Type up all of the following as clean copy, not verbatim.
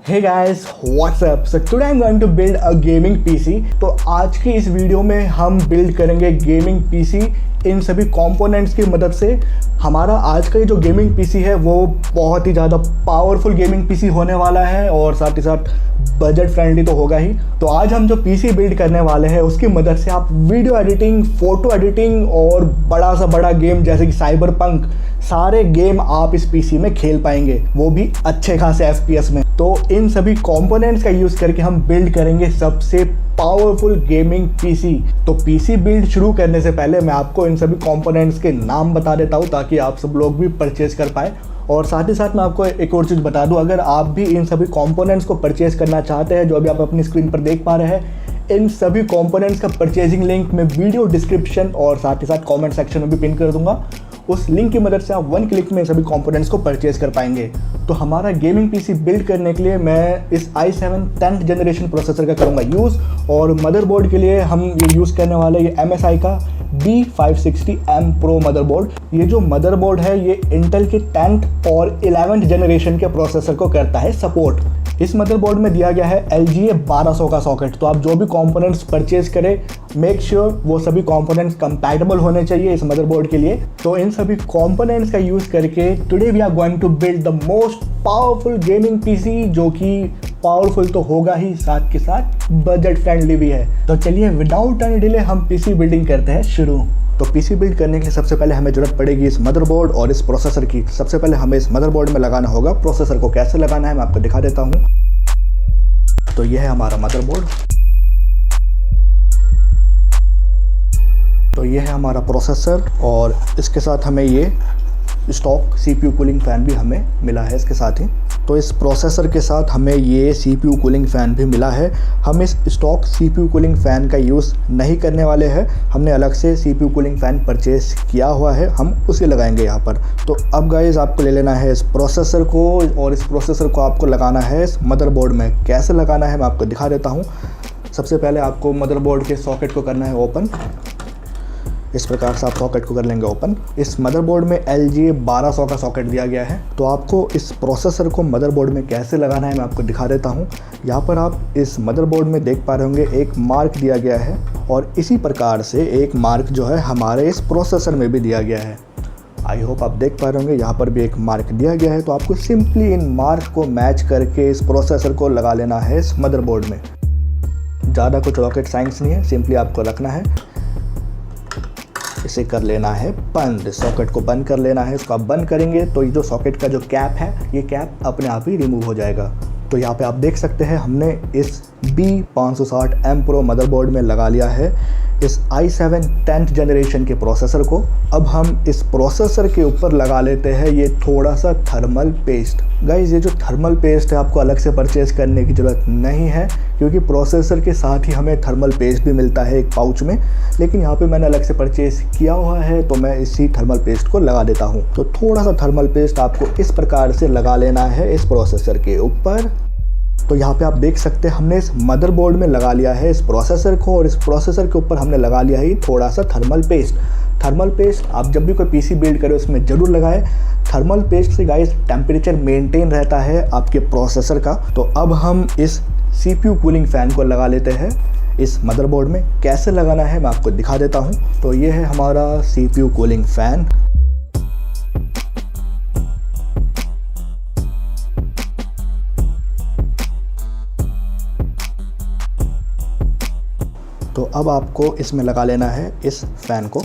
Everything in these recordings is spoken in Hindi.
Hey guys, what's up? So today I'm going to build a gaming PC। तो आज की इस वीडियो में हम बिल्ड करेंगे गेमिंग PC इन सभी कंपोनेंट्स की मदद से। हमारा आज का ये जो गेमिंग PC है वो बहुत ही ज़्यादा पावरफुल गेमिंग PC होने वाला है और साथ ही साथ बजट फ्रेंडली तो होगा ही। तो आज हम जो PC बिल्ड करने वाले हैं उसकी मदद से आप वीडियो एडिटिंग, फोटो एडिटिंग और बड़ा सा बड़ा गेम जैसे कि साइबरपंक, सारे गेम आप इस PC में खेल पाएंगे, वो भी अच्छे खासे FPS में। तो इन सभी कंपोनेंट्स का यूज़ करके हम बिल्ड करेंगे सबसे पावरफुल गेमिंग PC। तो PC बिल्ड शुरू करने से पहले मैं आपको इन सभी कंपोनेंट्स के नाम बता देता हूँ ताकि आप सब लोग भी परचेज कर पाए। और साथ ही साथ मैं आपको एक और चीज़ बता दूं, अगर आप भी इन सभी कंपोनेंट्स को परचेज करना चाहते हैं जो अभी आप अपनी स्क्रीन पर देख पा रहे हैं, इन सभी कंपोनेंट्स का परचेजिंग लिंक मैं वीडियो डिस्क्रिप्शन और साथ ही साथ कमेंट सेक्शन में भी पिन कर दूंगा। उस लिंक की मदद से आप 1 क्लिक में सभी कंपोनेंट्स को परचेज कर पाएंगे। तो हमारा गेमिंग PC बिल्ड करने के लिए मैं इस i7 10th जनरेशन प्रोसेसर का करूँगा यूज़, और मदरबोर्ड के लिए हम ये यूज़ करने वाले ये MSI का B560M Pro मदरबोर्ड। ये जो मदरबोर्ड है ये इंटेल के 10th और 11th जनरेशन के प्रोसेसर को करता है सपोर्ट। इस मदरबोर्ड में दिया गया है LGA 1200 का सॉकेट। तो आप जो भी कंपोनेंट्स परचेज करें मेक श्योर वो सभी कंपोनेंट्स कंपैटिबल होने चाहिए इस मदरबोर्ड के लिए। तो इन सभी कंपोनेंट्स का यूज़ करके today we are going to build the most powerful gaming PC, जो कि पावरफुल तो होगा ही, साथ के साथ बजट फ्रेंडली भी है। तो चलिए विदाउट एनी डिले हम PC बिल्डिंग करते हैं शुरू। तो PC बिल्ड करने के लिए सबसे पहले हमें ज़रूरत पड़ेगी इस मदरबोर्ड और इस प्रोसेसर की। सबसे पहले हमें इस मदरबोर्ड में लगाना होगा प्रोसेसर को। कैसे लगाना है मैं आपको दिखा देता हूँ। तो यह है हमारा मदरबोर्ड, तो यह है हमारा प्रोसेसर और इसके साथ हमें ये स्टॉक CPU कूलिंग फ़ैन भी हमें मिला है इसके साथ ही। तो इस प्रोसेसर के साथ हमें ये CPU कूलिंग फ़ैन भी मिला है। हम इस स्टॉक CPU कूलिंग फ़ैन का यूज़ नहीं करने वाले हैं, हमने अलग से CPU कूलिंग फ़ैन परचेज़ किया हुआ है, हम उसे लगाएंगे यहाँ पर। तो अब गाइस आपको ले लेना है इस प्रोसेसर को और इस प्रोसेसर को आपको लगाना है इस मदरबोर्ड में। कैसे लगाना है मैं आपको दिखा देता हूँ। सबसे पहले आपको मदरबोर्ड के सॉकेट को करना है ओपन। इस प्रकार से आप सॉकेट को कर लेंगे ओपन। इस मदरबोर्ड में LGA 1200 का सॉकेट दिया गया है। तो आपको इस प्रोसेसर को मदरबोर्ड में कैसे लगाना है मैं आपको दिखा देता हूँ। यहाँ पर आप इस मदरबोर्ड में देख पा रहे होंगे एक मार्क दिया गया है और इसी प्रकार से एक मार्क जो है हमारे इस प्रोसेसर में भी दिया गया है। आई होप आप देख पा रहे होंगे यहाँ पर भी एक मार्क दिया गया है। तो आपको सिंपली इन मार्क को मैच करके इस प्रोसेसर को लगा लेना है इस मदरबोर्ड में। ज़्यादा कुछ रॉकेट साइंस नहीं है, सिंपली आपको रखना है, इसे कर लेना है बंद। सॉकेट को बंद कर लेना है। इसको आप बंद करेंगे तो ये जो सॉकेट का जो कैप है ये कैप अपने आप ही रिमूव हो जाएगा। तो यहाँ पे आप देख सकते हैं हमने इस B560M Pro मदरबोर्ड में लगा लिया है इस i7 10th जनरेशन के प्रोसेसर को। अब हम इस प्रोसेसर के ऊपर लगा लेते हैं ये थोड़ा सा थर्मल पेस्ट। गाइस ये जो थर्मल पेस्ट है आपको अलग से परचेज़ करने की ज़रूरत नहीं है, क्योंकि प्रोसेसर के साथ ही हमें थर्मल पेस्ट भी मिलता है एक पाउच में। लेकिन यहाँ पे मैंने अलग से परचेज़ किया हुआ है तो मैं इसी थर्मल पेस्ट को लगा देता हूँ। तो थोड़ा सा थर्मल पेस्ट आपको इस प्रकार से लगा लेना है इस प्रोसेसर के ऊपर। तो यहाँ पे आप देख सकते हैं हमने इस मदरबोर्ड में लगा लिया है इस प्रोसेसर को और इस प्रोसेसर के ऊपर हमने लगा लिया है थोड़ा सा थर्मल पेस्ट। थर्मल पेस्ट आप जब भी कोई PC बिल्ड करें उसमें ज़रूर लगाएं। थर्मल पेस्ट से गाइस टेम्परेचर मेंटेन रहता है आपके प्रोसेसर का। तो अब हम इस CPU कूलिंग फ़ैन को लगा लेते हैं इस मदरबोर्ड में। कैसे लगाना है मैं आपको दिखा देता हूँ। तो ये है हमारा CPU कूलिंग फ़ैन। तो अब आपको इसमें लगा लेना है इस फ़ैन को।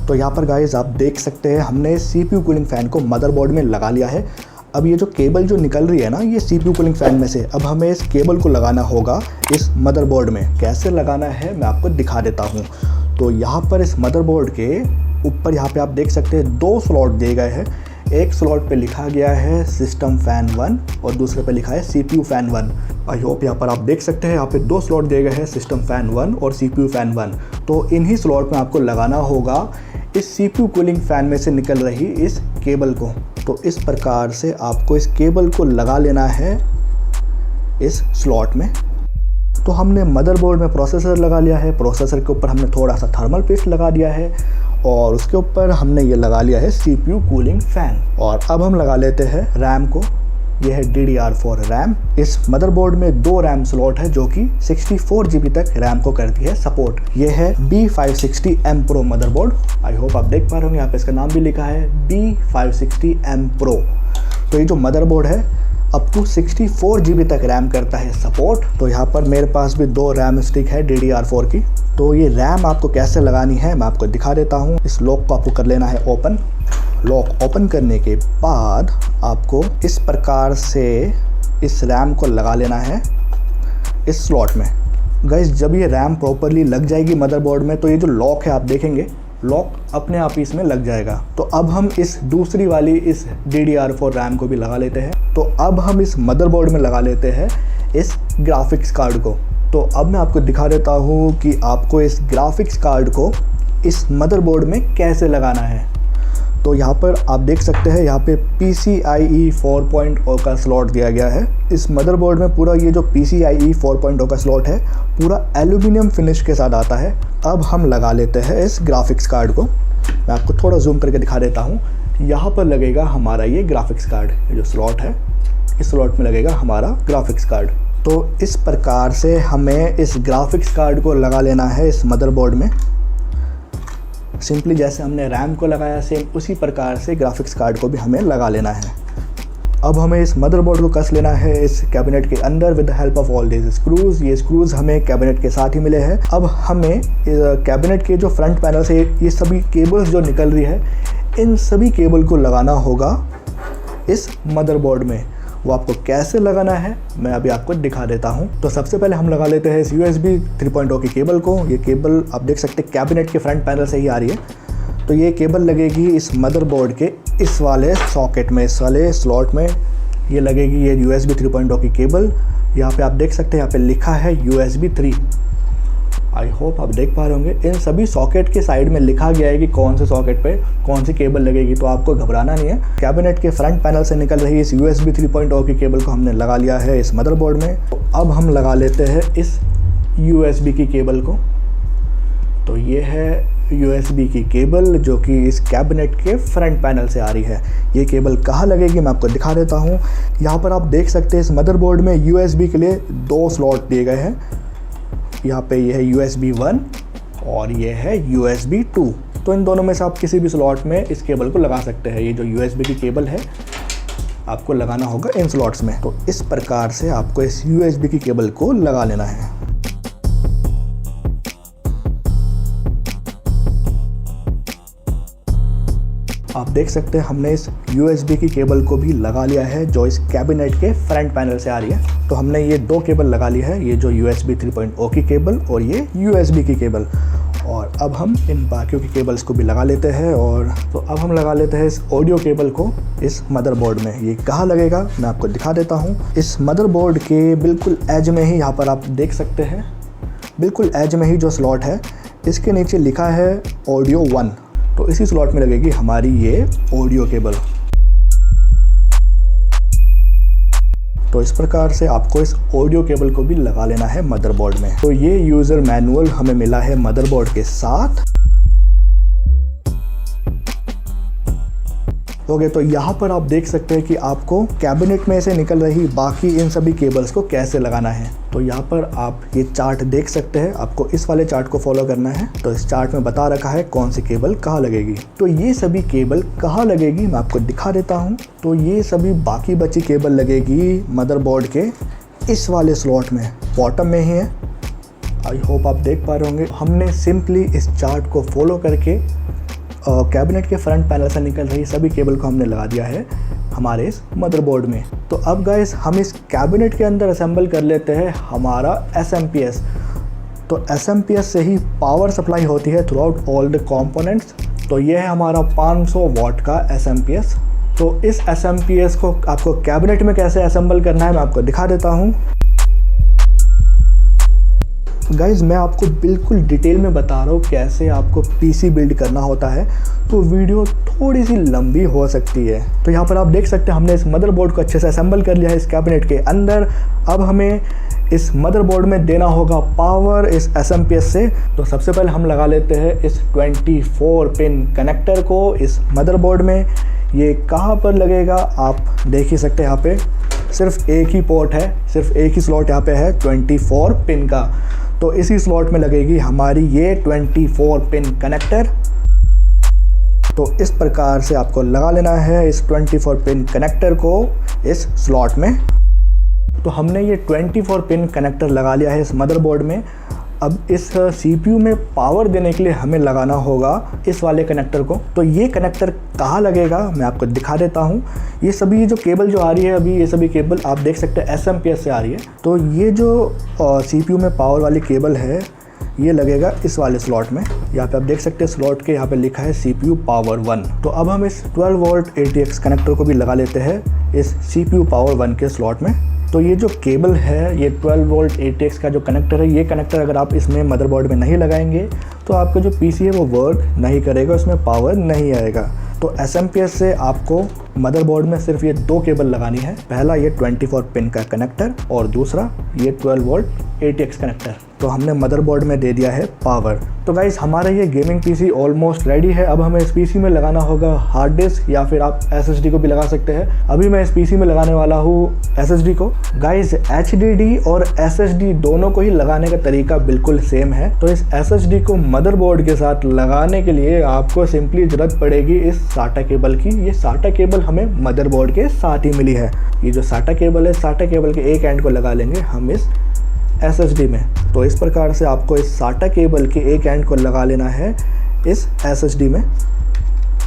तो यहाँ पर गाइस आप देख सकते हैं हमने CPU कूलिंग फ़ैन को मदरबोर्ड में लगा लिया है। अब ये जो केबल जो निकल रही है ना ये CPU कूलिंग फ़ैन में से, अब हमें इस केबल को लगाना होगा इस मदरबोर्ड में। कैसे लगाना है मैं आपको दिखा देता हूँ। तो यहाँ पर इस मदरबोर्ड के ऊपर यहाँ पे आप देख सकते हैं 2 स्लॉट दिए गए हैं। एक स्लॉट पे लिखा गया है सिस्टम फ़ैन 1 और दूसरे पे लिखा है CPU फ़ैन 1। आई होप यहाँ पर आप देख सकते हैं यहाँ पे 2 स्लॉट दिए गए हैं सिस्टम फ़ैन 1 और CPU फ़ैन 1। तो इन्हीं स्लॉट में आपको लगाना होगा इस CPU कूलिंग फ़ैन में से निकल रही इस केबल को। तो इस प्रकार से आपको इस केबल को लगा लेना है इस स्लॉट में। तो हमने मदरबोर्ड में प्रोसेसर लगा लिया है, प्रोसेसर के ऊपर हमने थोड़ा सा थर्मल पेस्ट लगा दिया है और उसके ऊपर हमने ये लगा लिया है CPU कूलिंग फ़ैन। और अब हम लगा लेते हैं रैम को। यह है DDR4 रैम। इस मदरबोर्ड में 2 रैम स्लॉट है जो कि 64 GB तक रैम को करती है सपोर्ट। यह है B560M Pro motherboard. I hope आप देख पा रहे होंगे, यहाँ पे इसका नाम भी लिखा है B560M Pro। तो ये जो मदरबोर्ड है अप टू 64 GB तक रैम करता है सपोर्ट। तो यहाँ पर मेरे पास भी 2 रैम स्टिक है DDR4 की। तो ये रैम आपको कैसे लगानी है मैं आपको दिखा देता हूँ। इस लॉक को आपको कर लेना है ओपन। लॉक ओपन करने के बाद आपको इस प्रकार से इस रैम को लगा लेना है इस स्लॉट में। गाइस जब ये रैम प्रॉपरली लग जाएगी मदरबोर्ड में तो ये जो लॉक है आप देखेंगे लॉक अपने आप ही इसमें लग जाएगा। तो अब हम इस दूसरी वाली इस DDR4 रैम को भी लगा लेते हैं। तो अब हम इस मदरबोर्ड में लगा लेते हैं इस ग्राफिक्स कार्ड को। तो अब मैं आपको दिखा देता हूँ कि आपको इस ग्राफिक्स कार्ड को इस मदरबोर्ड में कैसे लगाना है। तो यहाँ पर आप देख सकते हैं यहाँ पे PCIe 4.0 का स्लॉट दिया गया है। इस मदरबोर्ड में पूरा ये जो PCIe 4.0 का स्लॉट है पूरा एल्यूमिनियम फिनिश के साथ आता है। अब हम लगा लेते हैं इस ग्राफिक्स कार्ड को। मैं आपको थोड़ा जूम करके दिखा देता हूँ। यहाँ पर लगेगा हमारा ये ग्राफिक्स कार्ड, ये जो स्लॉट है इस स्लॉट में लगेगा हमारा ग्राफिक्स कार्ड। तो इस प्रकार से हमें इस ग्राफिक्स कार्ड को लगा लेना है इस मदरबोर्ड में। सिंपली जैसे हमने रैम को लगाया सेम उसी प्रकार से ग्राफिक्स कार्ड को भी हमें लगा लेना है। अब हमें इस मदरबोर्ड को कस लेना है इस कैबिनेट के अंदर with the help of all this screws. ये स्क्रूज हमें कैबिनेट के साथ ही मिले हैं। अब हमें कैबिनेट के जो फ्रंट पैनल से ये सभी केबल्स जो निकल रही है इन सभी केबल को लगाना होगा इस मदरबोर्ड में। वो आपको कैसे लगाना है मैं अभी आपको दिखा देता हूँ। तो सबसे पहले हम लगा लेते हैं इस USB 3.0 की केबल को। ये केबल आप देख सकते हैं कैबिनेट के फ्रंट पैनल से ही आ रही है। तो ये केबल लगेगी इस मदरबोर्ड के इस वाले सॉकेट में, इस वाले स्लॉट में ये लगेगी ये USB 3.0 की केबल। यहाँ पे आप देख सकते हैं यहाँ पे लिखा है USB 3। आई होप आप देख पा रहे होंगे इन सभी सॉकेट के साइड में लिखा गया है कि कौन से सॉकेट पे कौन सी केबल लगेगी। तो आपको घबराना नहीं है। कैबिनेट के फ्रंट पैनल से निकल रही इस USB 3.0 की केबल को हमने लगा लिया है इस मदरबोर्ड में। तो अब हम लगा लेते हैं इस USB की केबल को। तो ये है USB की केबल जो कि इस कैबिनेट के फ्रंट पैनल से आ रही है। ये केबल कहाँ लगेगी मैं आपको दिखा देता हूँ। यहाँ पर आप देख सकते हैं इस मदरबोर्ड में USB के लिए 2 स्लॉट दिए गए हैं। यहाँ पे ये है USB 1 और ये है USB 2। तो इन दोनों में से आप किसी भी स्लॉट में इस केबल को लगा सकते हैं। ये जो USB की केबल है आपको लगाना होगा इन स्लॉट्स में। तो इस प्रकार से आपको इस USB की केबल को लगा लेना है। आप देख सकते हैं हमने इस USB की केबल को भी लगा लिया है जो इस कैबिनेट के फ्रंट पैनल से आ रही है। तो हमने ये 2 केबल लगा ली है, ये जो USB 3.0 की केबल और ये USB की केबल। और अब हम इन बाकियों की केबल्स को भी लगा लेते हैं। और तो अब हम लगा लेते हैं इस ऑडियो केबल को इस मदरबोर्ड में। ये कहाँ लगेगा मैं आपको दिखा देता हूँ। इस मदरबोर्ड के बिल्कुल एज में ही यहाँ पर आप देख सकते हैं, बिल्कुल एज में ही जो स्लॉट है इसके नीचे लिखा है ऑडियो 1। तो इसी स्लॉट में लगेगी हमारी ये ऑडियो केबल। तो इस प्रकार से आपको इस ऑडियो केबल को भी लगा लेना है मदरबोर्ड में। तो ये यूज़र मैनुअल हमें मिला है मदरबोर्ड के साथ। ओके, तो यहाँ पर आप देख सकते हैं कि आपको कैबिनेट में से निकल रही बाकी इन सभी केबल्स को कैसे लगाना है। तो यहाँ पर आप ये चार्ट देख सकते हैं, आपको इस वाले चार्ट को फॉलो करना है। तो इस चार्ट में बता रखा है कौन सी केबल कहाँ लगेगी। तो ये सभी केबल कहाँ लगेगी मैं आपको दिखा देता हूँ। तो ये सभी बाकी बची केबल लगेगी मदरबोर्ड के इस वाले स्लॉट में, बॉटम में ही है। आई होप आप देख पा रहे होंगे। हमने सिंपली इस चार्ट को फॉलो करके कैबिनेट के फ्रंट पैनल से निकल रही सभी केबल को हमने लगा दिया है हमारे इस मदरबोर्ड में। तो अब गाइस हम इस कैबिनेट के अंदर असेंबल कर लेते हैं हमारा SMPS। तो SMPS से ही पावर सप्लाई होती है through out all the components. तो ये है हमारा 500 वाट का SMPS। तो इस SMPS को आपको कैबिनेट में कैसे असेंबल करना है मैं आपको दिखा देता हूँ। गाइज़ मैं आपको बिल्कुल डिटेल में बता रहा हूँ कैसे आपको PC बिल्ड करना होता है। तो वीडियो थोड़ी सी लंबी हो सकती है। तो यहाँ पर आप देख सकते हैं हमने इस मदरबोर्ड को अच्छे से असेंबल कर लिया है इस कैबिनेट के अंदर। अब हमें इस मदरबोर्ड में देना होगा पावर इस SMPS से। तो सबसे पहले हम लगा लेते हैं इस 24 पिन कनेक्टर को इस मदरबोर्ड में। ये कहाँ पर लगेगा आप देख ही सकते हैं, यहाँ पे सिर्फ एक ही पोर्ट है, सिर्फ एक ही स्लॉट यहाँ पे है 24 पिन का। तो इसी स्लॉट में लगेगी हमारी ये 24 पिन कनेक्टर। तो इस प्रकार से आपको लगा लेना है इस 24 पिन कनेक्टर को इस स्लॉट में। तो हमने ये 24 पिन कनेक्टर लगा लिया है इस मदरबोर्ड में। अब इस CPU में पावर देने के लिए हमें लगाना होगा इस वाले कनेक्टर को। तो ये कनेक्टर कहाँ लगेगा मैं आपको दिखा देता हूँ। ये सभी जो केबल जो आ रही है अभी, ये सभी केबल आप देख सकते हैं SMPS से आ रही है। तो ये जो CPU में पावर वाली केबल है ये लगेगा इस वाले स्लॉट में। यहाँ पे आप देख सकते हैं स्लॉट के यहाँ पे लिखा है CPU पावर 1। तो अब हम इस 12 वोल्ट ATX कनेक्टर को भी लगा लेते हैं इस CPU पावर 1 के स्लॉट में। तो ये जो केबल है, ये 12 वोल्ट ATX का जो कनेक्टर है, ये कनेक्टर अगर आप इसमें मदरबोर्ड में नहीं लगाएंगे तो आपका जो PC है वो वर्क नहीं करेगा, उसमें पावर नहीं आएगा। तो SMPS से आपको मदरबोर्ड में सिर्फ ये 2 केबल लगानी है। पहला ये 24 पिन का कनेक्टर और दूसरा ये 12 वोल्ट ATX कनेक्टर। तो हमने मदरबोर्ड में दे दिया है पावर। तो गाइस हमारा ये गेमिंग PC ऑलमोस्ट रेडी है। अब हमें इस PC में लगाना होगा हार्ड डिस्क या फिर आप SSD को भी लगा सकते हैं। अभी मैं इस PC में लगाने वाला हूँ SSD को। गाइस HDD और SSD दोनों को ही लगाने का तरीका बिल्कुल सेम है। तो इस SSD को मदरबोर्ड के साथ लगाने के लिए आपको सिंपली ज़रूरत पड़ेगी इस SATA केबल की। ये SATA केबल हमें मदरबोर्ड के साथ ही मिली है। ये जो SATA केबल है, SATA केबल के एक एंड को लगा लेंगे हम इस SSD में। तो इस प्रकार से आपको इस SATA केबल के एक एंड को लगा लेना है इस SSD में।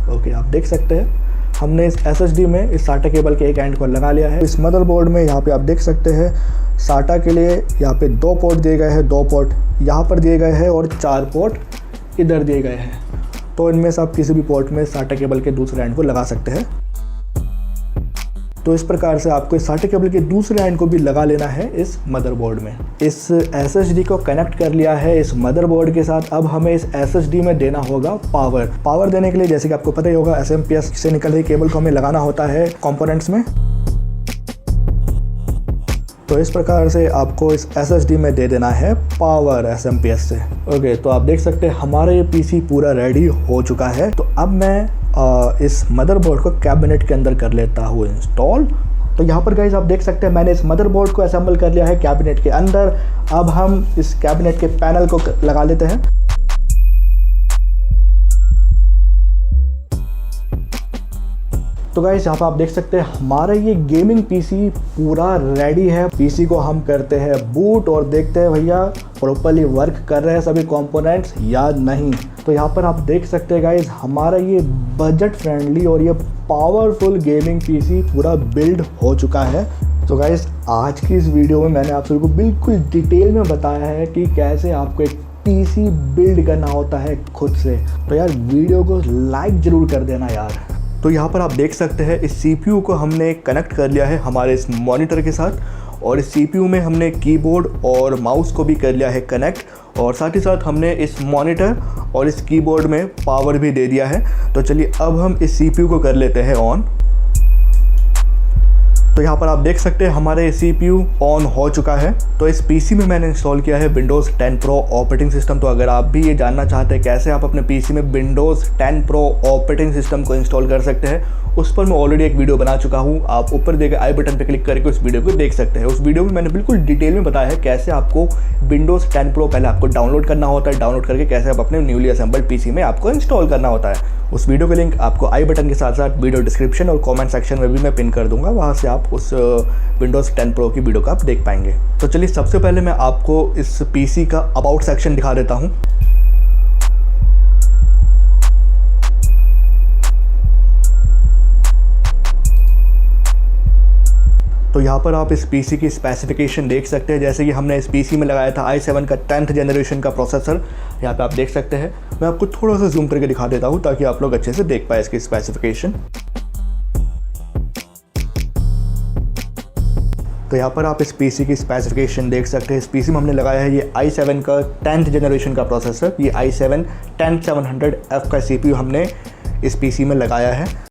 ओके, आप देख सकते हैं हमने इस SSD में इस SATA केबल के एक एंड को लगा लिया है। इस मदरबोर्ड में यहाँ पे आप देख सकते हैं SATA के लिए यहाँ पे 2 पोर्ट दिए गए हैं, 2 पोर्ट यहाँ पर दिए गए हैं और 4 पोर्ट इधर दिए गए हैं। तो इनमें से आप किसी भी पोर्ट में SATA केबल के दूसरे एंड को लगा सकते हैं। तो इस प्रकार से आपको इस SATA केबल के दूसरे एंड को भी लगा लेना है इस मदरबोर्ड में। इस SSD को कनेक्ट कर लिया है इस मदरबोर्ड के साथ। अब हमें इस SSD में देना होगा पावर। पावर देने के लिए जैसे कि आपको पता ही होगा SMPS से निकल रही केबल को हमें लगाना होता है कंपोनेंट्स में। तो इस प्रकार से आपको इस SSD में दे देना है पावर SMPS से। ओके, तो आप देख सकते हैं हमारा ये PC पूरा रेडी हो चुका है। तो अब मैं इस मदरबोर्ड को कैबिनेट के अंदर कर लेता हूँ इंस्टॉल। तो यहाँ पर गाइज आप देख सकते हैं मैंने इस मदरबोर्ड को असेंबल कर लिया है कैबिनेट के अंदर। अब हम इस कैबिनेट के पैनल को लगा लेते हैं। तो गाइस यहाँ पर आप देख सकते हैं हमारा ये गेमिंग PC पूरा रेडी है। PC को हम करते हैं बूट और देखते हैं भैया प्रॉपर्ली वर्क कर रहे हैं सभी कंपोनेंट्स या नहीं। तो यहाँ पर आप देख सकते हैं गाइस हमारा ये बजट फ्रेंडली और ये पावरफुल गेमिंग PC पूरा बिल्ड हो चुका है। तो गाइस आज की इस वीडियो में मैंने आप सभी को बिल्कुल डिटेल में बताया है कि कैसे आपको एक PC बिल्ड करना होता है खुद से। तो यार वीडियो को लाइक ज़रूर कर देना यार। तो यहाँ पर आप देख सकते हैं इस CPU को हमने कनेक्ट कर लिया है हमारे इस मॉनिटर के साथ और इस CPU में हमने कीबोर्ड और माउस को भी कर लिया है कनेक्ट और साथ ही साथ हमने इस मॉनिटर और इस कीबोर्ड में पावर भी दे दिया है। तो चलिए अब हम इस CPU को कर लेते हैं ऑन। तो यहाँ पर आप देख सकते हैं हमारे CPU ऑन हो चुका है। तो इस PC में मैंने इंस्टॉल किया है Windows 10 Pro ऑपरेटिंग सिस्टम। तो अगर आप भी ये जानना चाहते हैं कैसे आप अपने PC में Windows 10 Pro ऑपरेटिंग सिस्टम को इंस्टॉल कर सकते हैं, उस पर मैं ऑलरेडी एक वीडियो बना चुका हूँ। आप ऊपर दिए गए आई बटन पर क्लिक करके उस वीडियो को देख सकते हैं। उस वीडियो में मैंने बिल्कुल डिटेल में बताया है कैसे आपको Windows 10 Pro पहले आपको डाउनलोड करना होता है, डाउनलोड करके कैसे आप अपने न्यूली असेंबल्ड PC में आपको इंस्टॉल करना होता है। उस वीडियो का लिंक आपको आई बटन के साथ साथ वीडियो डिस्क्रिप्शन और कमेंट सेक्शन में भी मैं पिन कर दूंगा। वहाँ से आप उस Windows 10 Pro की वीडियो को आप देख पाएंगे। तो चलिए सबसे पहले मैं आपको इस PC का अबाउट सेक्शन दिखा देता हूँ। तो यहाँ पर आप इस PC की स्पेसिफिकेशन देख सकते हैं। जैसे कि हमने इस PC में लगाया था i7 का 10th जनरेशन का प्रोसेसर, यहाँ पे आप देख सकते हैं। मैं आपको थोड़ा सा जूम करके दिखा देता हूँ ताकि आप लोग अच्छे से देख पाए इसकी स्पेसिफिकेशन। तो यहाँ पर आप इस PC की स्पेसिफिकेशन देख सकते हैं। इस PC में हमने लगाया है ये i7 का 10th जनरेशन का प्रोसेसर। ये i7 10700F का CPU हमने इस PC में लगाया है।